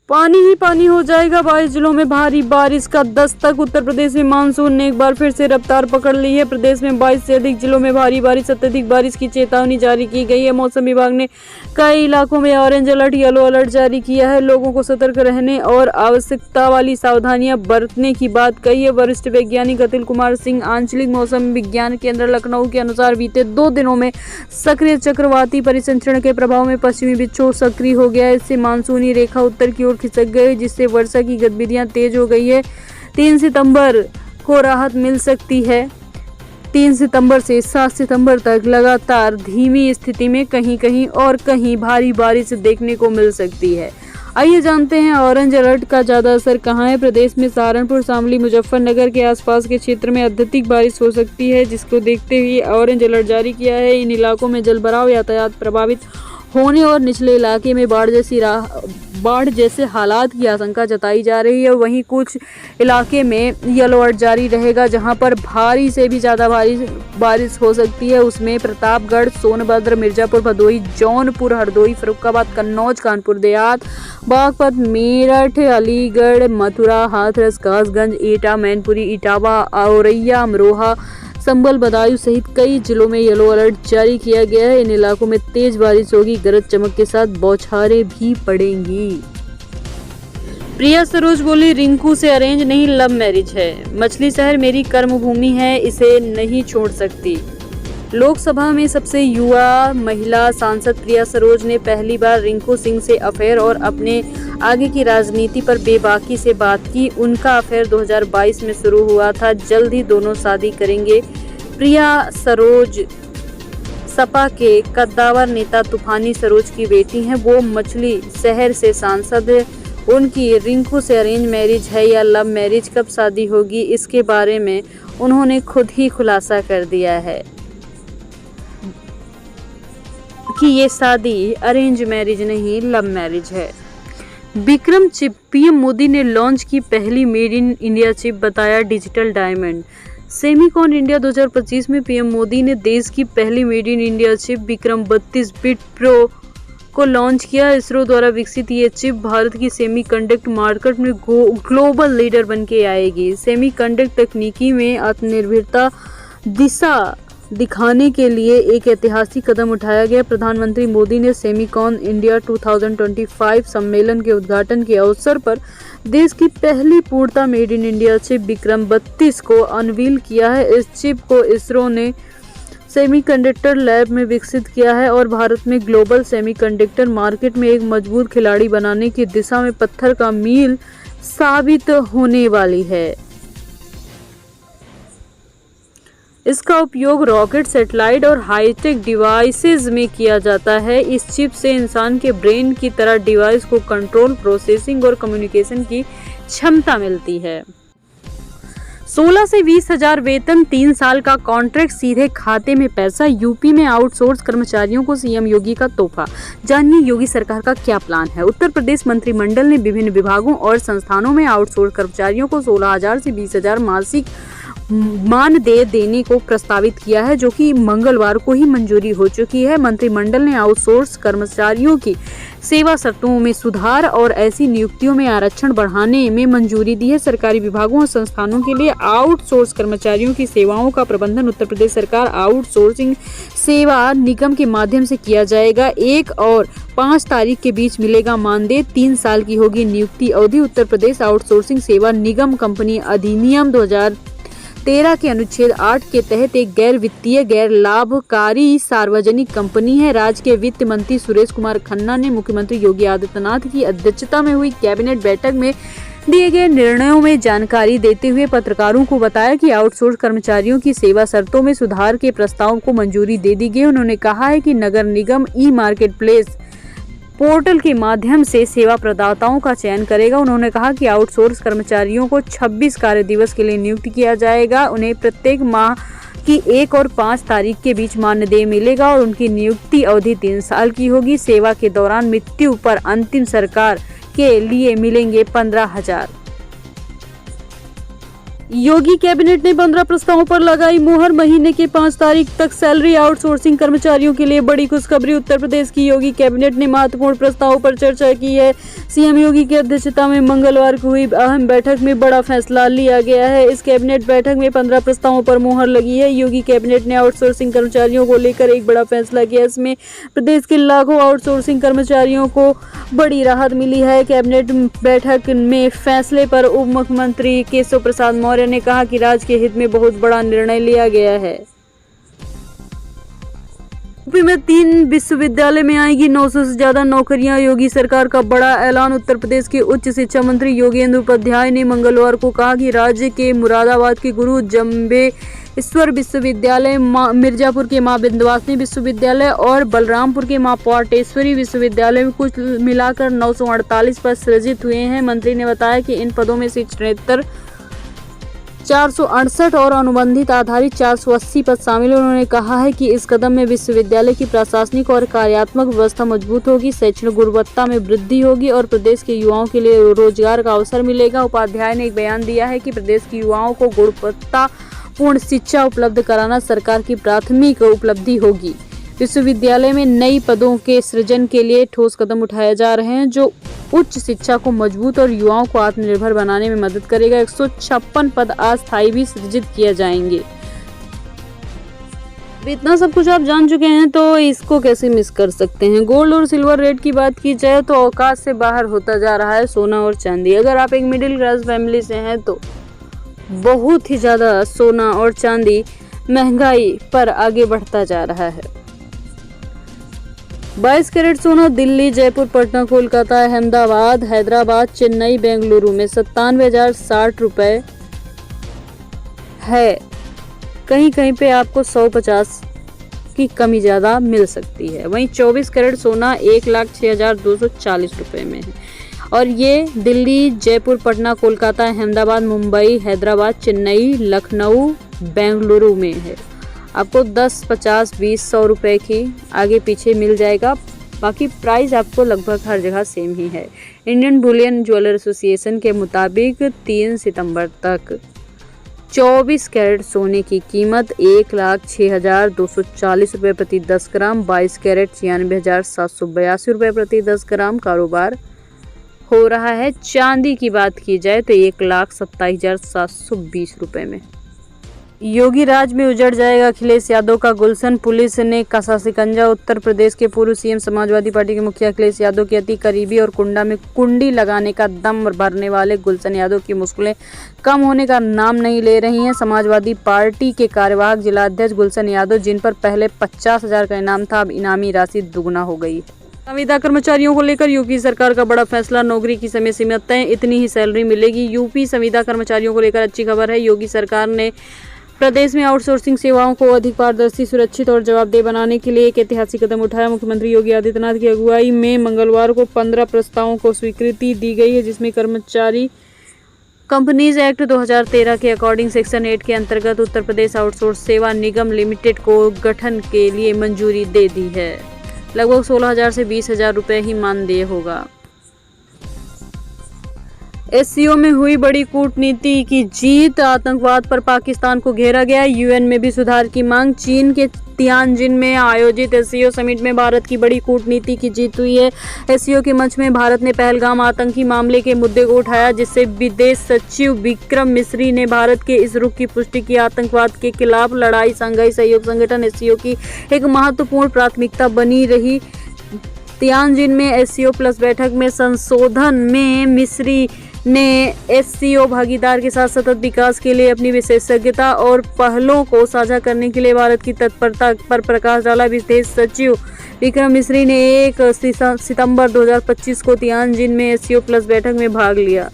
पानी ही पानी हो जाएगा। 22 जिलों में भारी बारिश का दस्तक। उत्तर प्रदेश में मानसून ने एक बार फिर से रफ्तार पकड़ ली है। प्रदेश में 22 से अधिक जिलों में भारी बारिश, अत्यधिक बारिश की चेतावनी जारी की गई है। मौसम विभाग ने कई इलाकों में ऑरेंज अलर्ट, येलो अलर्ट जारी किया है। लोगों को सतर्क रहने और आवश्यकता वाली सावधानियां बरतने की बात कही है। वरिष्ठ वैज्ञानिक अतुल कुमार सिंह, आंचलिक मौसम विज्ञान केंद्र लखनऊ के अनुसार बीते 2 दिनों में सक्रिय चक्रवाती परिसंचरण के प्रभाव में पश्चिमी विक्षोभ सक्रिय हो गया है। इससे मानसूनी रेखा उत्तर की ओर खिसक गई, जिससे वर्षा की गतिविधियां तेज हो गई है। 3 सितंबर को राहत मिल सकती है। 3 सितंबर से 7 सितंबर तक लगातार धीमी स्थिति में कहीं कहीं और कहीं भारी बारिश देखने को मिल सकती है। आइए जानते हैं ऑरेंज अलर्ट का ज्यादा असर कहां है। प्रदेश में सहारनपुर, शामली, मुजफ्फरनगर के आसपास के क्षेत्र में अत्यधिक बारिश हो सकती है, जिसको देखते हुए ऑरेंज अलर्ट जारी किया है। इन इलाकों में जलभराव, यातायात प्रभावित होने और निचले इलाके में बाढ़ जैसे हालात की आशंका जताई जा रही है। वहीं कुछ इलाके में येलो अलर्ट जारी रहेगा, जहां पर भारी से भी ज़्यादा भारी बारिश हो सकती है। उसमें प्रतापगढ़, सोनभद्र, मिर्जापुर, भदोही, जौनपुर, हरदोई, फर्रुखाबाद, कन्नौज, कानपुर देहात, बागपत, मेरठ, अलीगढ़, मथुरा, हाथरस, कासगंज, एटा, मैनपुरी, इटावा, औरैया, अमरोहा, संभल, बदायूं सहित कई जिलों में येलो अलर्ट जारी किया गया है। इन इलाकों में तेज बारिश होगी, गरज चमक के साथ बौछारें भी पड़ेंगी। प्रिया सरोज बोली, रिंकू से अरेंज नहीं लव मैरिज है। मछली शहर मेरी कर्मभूमि है, इसे नहीं छोड़ सकती। लोकसभा में सबसे युवा महिला सांसद प्रिया सरोज ने पहली बार रिंकू सिंह से अफेयर और अपने आगे की राजनीति पर बेबाकी से बात की। उनका अफेयर 2022 में शुरू हुआ था। जल्द ही दोनों शादी करेंगे। प्रिया सरोज सपा के कद्दावर नेता तूफानी सरोज की बेटी हैं। वो मछली शहर से सांसद है। उनकी रिंकू से अरेंज मैरिज है या लव मैरिज, कब शादी होगी, इसके बारे में उन्होंने खुद ही खुलासा कर दिया है कि ये शादी अरेंज मैरिज नहीं लव मैरिज है। विक्रम चिप, पीएम मोदी ने लॉन्च की पहली मेड इन इंडिया चिप, बताया डिजिटल डायमंड। सेमीकॉन इंडिया 2025 में पीएम मोदी ने देश की पहली made in India chip Vikram 32 bit pro को लॉन्च किया। इसरो द्वारा विकसित ये चिप भारत की सेमीकंडक्टर मार्केट में ग्लोबल लीडर बन के आएगी। सेमीकंडक्टर तकनीकी में आत्मनिर्भरता दिशा दिखाने के लिए एक ऐतिहासिक कदम उठाया गया। प्रधानमंत्री मोदी ने सेमीकॉन इंडिया 2025 सम्मेलन के उद्घाटन के अवसर पर देश की पहली पूर्णतः made in India chip Vikram 32 को अनवील किया है। इस चिप को इसरो ने सेमीकंडक्टर लैब में विकसित किया है और भारत में ग्लोबल सेमीकंडक्टर मार्केट में एक मजबूत खिलाड़ी बनाने की दिशा में पत्थर का मील साबित होने वाली है। इसका उपयोग रॉकेट, सैटेलाइट और हाईटेक डिवाइसेस में किया जाता है। इस चिप से इंसान के ब्रेन की तरह डिवाइस को कंट्रोल, प्रोसेसिंग और कम्युनिकेशन की क्षमता मिलती है। 16 से 20 हजार वेतन, 3 साल का कॉन्ट्रैक्ट, सीधे खाते में पैसा। यूपी में आउटसोर्स कर्मचारियों को सीएम योगी का तोहफा। जानिए योगी सरकार का क्या प्लान है। उत्तर प्रदेश मंत्रिमंडल ने विभिन्न विभागों और संस्थानों में आउटसोर्स कर्मचारियों को 16,000 से 20,000 मासिक मानदेय देने को प्रस्तावित किया है, जो कि मंगलवार को ही मंजूरी हो चुकी है। मंत्रिमंडल ने आउटसोर्स कर्मचारियों की सेवा शर्तों में सुधार और ऐसी नियुक्तियों में आरक्षण बढ़ाने में मंजूरी दी है। सरकारी विभागों और संस्थानों के लिए आउटसोर्स कर्मचारियों की सेवाओं का प्रबंधन उत्तर प्रदेश सरकार आउटसोर्सिंग सेवा निगम के माध्यम से किया जाएगा। 1 और 5 तारीख के बीच मिलेगा मानदेय। 3 साल की होगी नियुक्ति अवधि। उत्तर प्रदेश आउटसोर्सिंग सेवा निगम कंपनी अधिनियम 2013 के अनुच्छेद 8 के तहत एक गैर वित्तीय, गैर लाभकारी सार्वजनिक कंपनी है। राज्य के वित्त मंत्री सुरेश कुमार खन्ना ने मुख्यमंत्री योगी आदित्यनाथ की अध्यक्षता में हुई कैबिनेट बैठक में दिए गए निर्णयों में जानकारी देते हुए पत्रकारों को बताया कि आउटसोर्स कर्मचारियों की सेवा शर्तों में सुधार के प्रस्ताव को मंजूरी दे दी गई। उन्होंने कहा है कि नगर निगम ई मार्केट प्लेस पोर्टल के माध्यम से सेवा प्रदाताओं का चयन करेगा। उन्होंने कहा कि आउटसोर्स कर्मचारियों को 26 कार्य दिवस के लिए नियुक्त किया जाएगा। उन्हें प्रत्येक माह की 1 और 5 तारीख के बीच मानदेय मिलेगा और उनकी नियुक्ति अवधि 3 साल की होगी। सेवा के दौरान मृत्यु पर अंतिम सरकार के लिए मिलेंगे 15,000। योगी कैबिनेट ने 15 प्रस्तावों पर लगाई मुहर। महीने की 5 तारीख तक सैलरी आउटसोर्सिंग कर्मचारियों के लिए बड़ी खुशखबरी। उत्तर प्रदेश की योगी कैबिनेट ने महत्वपूर्ण प्रस्तावों पर चर्चा की है। सीएम योगी की अध्यक्षता में मंगलवार को हुई अहम बैठक में बड़ा फैसला लिया गया है। इस कैबिनेट बैठक में 15 प्रस्तावों पर मुहर लगी है। योगी कैबिनेट ने आउटसोर्सिंग कर्मचारियों को लेकर एक बड़ा फैसला किया। इसमें प्रदेश के लाखों आउटसोर्सिंग कर्मचारियों को बड़ी राहत मिली है। कैबिनेट बैठक में फैसले पर उप मुख्यमंत्री केशव प्रसाद मौर्य ने कहा कि राज्य के हित में बहुत बड़ा निर्णय लिया गया है। यूपी में 3 विश्वविद्यालय में आएगी 900 से ज्यादा नौकरियां। योगी सरकार का बड़ा ऐलान। उत्तर प्रदेश के उच्च शिक्षा मंत्री योगेंद्र उपाध्याय ने मंगलवार को कहा कि राज्य के मुरादाबाद के गुरु जम्बेश्वर विश्वविद्यालय, मिर्जापुर के मां विंध्यवासिनी विश्वविद्यालय और बलरामपुर के मां पाटेश्वरी विश्वविद्यालय में कुल मिलाकर 948 पद सृजित हुए हैं। मंत्री ने बताया कि इन पदों में से 73 468 और अनुबंधित आधारित 480 पद शामिल हैं। उन्होंने कहा है कि इस कदम में विश्वविद्यालय की प्रशासनिक और कार्यात्मक व्यवस्था मजबूत होगी, शैक्षणिक गुणवत्ता में वृद्धि होगी और प्रदेश के युवाओं के लिए रोजगार का अवसर मिलेगा। उपाध्याय ने एक बयान दिया है कि प्रदेश के युवाओं को गुणवत्तापूर्ण शिक्षा उपलब्ध कराना सरकार की प्राथमिक उपलब्धि होगी। विश्वविद्यालय में नई पदों के सृजन के लिए ठोस कदम उठाए जा रहे हैं जो उच्च शिक्षा को मजबूत और युवाओं को आत्मनिर्भर बनाने में मदद करेगा। 156 पद अस्थायी भी सृजित किए जाएंगे। इतना सब कुछ आप जान चुके हैं तो इसको कैसे मिस कर सकते हैं। गोल्ड और सिल्वर रेट की बात की जाए तो औकात से बाहर होता जा रहा है सोना और चांदी। अगर आप एक मिडिल क्लास फैमिली से हैं तो बहुत ही ज़्यादा सोना और चांदी महंगाई पर आगे बढ़ता जा रहा है। 22 कैरेट सोना दिल्ली, जयपुर, पटना, कोलकाता, अहमदाबाद, हैदराबाद, चेन्नई, बेंगलुरु में 97,060 रुपये है। कहीं कहीं पे आपको 150 की कमी ज़्यादा मिल सकती है। वहीं 24 कैरेट सोना 1,06,240 रुपये में है और ये दिल्ली, जयपुर, पटना, कोलकाता, अहमदाबाद, मुंबई, हैदराबाद, चेन्नई, लखनऊ, बेंगलुरु में है। आपको 10, 50, 20, 100 रुपये की आगे पीछे मिल जाएगा। बाकी प्राइस आपको लगभग हर जगह सेम ही है। इंडियन बुलियन ज्वेलर एसोसिएशन के मुताबिक 3 सितंबर तक 24 कैरेट सोने की कीमत 1,06,240 रुपये प्रति 10 ग्राम, 22 कैरेट 96,782 रुपये प्रति 10 ग्राम कारोबार हो रहा है। चांदी की बात की जाए तो 1,27,720 रुपये में। योगी राज में उजड़ जाएगा अखिलेश यादव का गुलशन। पुलिस ने कसा शिकंजा। उत्तर प्रदेश के पूर्व सीएम समाजवादी पार्टी के मुखिया अखिलेश यादव के अति करीबी और कुंडा में कुंडी लगाने का दम भरने वाले गुलशन यादव की मुश्किलें कम होने का नाम नहीं ले रही हैं। समाजवादी पार्टी के कार्यवाहक जिलाध्यक्ष गुलशन यादव, जिन पर पहले 50,000 का इनाम था, अब इनामी राशि दुगना हो गई है। संविदा कर्मचारियों को लेकर योगी सरकार का बड़ा फैसला। नौकरी की समय सीमा तय, इतनी ही सैलरी मिलेगी। यूपी संविदा कर्मचारियों को लेकर अच्छी खबर है। योगी सरकार ने प्रदेश में आउटसोर्सिंग सेवाओं को अधिक पारदर्शी, सुरक्षित और जवाबदेह बनाने के लिए एक ऐतिहासिक कदम उठाया। मुख्यमंत्री योगी आदित्यनाथ की अगुवाई में मंगलवार को 15 प्रस्तावों को स्वीकृति दी गई है, जिसमें कर्मचारी कंपनीज एक्ट 2013 के अकॉर्डिंग सेक्शन 8 के अंतर्गत उत्तर प्रदेश आउटसोर्स सेवा निगम लिमिटेड को गठन के लिए मंजूरी दे दी है। लगभग 16,000 से 20,000 रुपये ही मानदेय होगा। एससीओ में हुई बड़ी कूटनीति की जीत। आतंकवाद पर पाकिस्तान को घेरा गया। यूएन में भी सुधार की मांग। चीन के तियानजिन में आयोजित एससीओ समिट में भारत की बड़ी कूटनीति की जीत हुई है। एससीओ के मंच में भारत ने पहलगाम आतंकी मामले के मुद्दे को उठाया, जिससे विदेश सचिव विक्रम मिस्री ने भारत के इस रुख की पुष्टि की। आतंकवाद के खिलाफ लड़ाई शंघाई सहयोग संगठन एससीओ की एक महत्वपूर्ण प्राथमिकता बनी रही। तियानजिन में एससीओ प्लस बैठक में संशोधन में मिस्री ने एससीओ भागीदार के साथ सतत विकास के लिए अपनी विशेषज्ञता और पहलों को साझा करने के लिए भारत की तत्परता पर प्रकाश डाला। विदेश सचिव विक्रम मिस्री ने 1 सितंबर 2025 को तियानजिन में एससीओ प्लस बैठक में भाग लिया।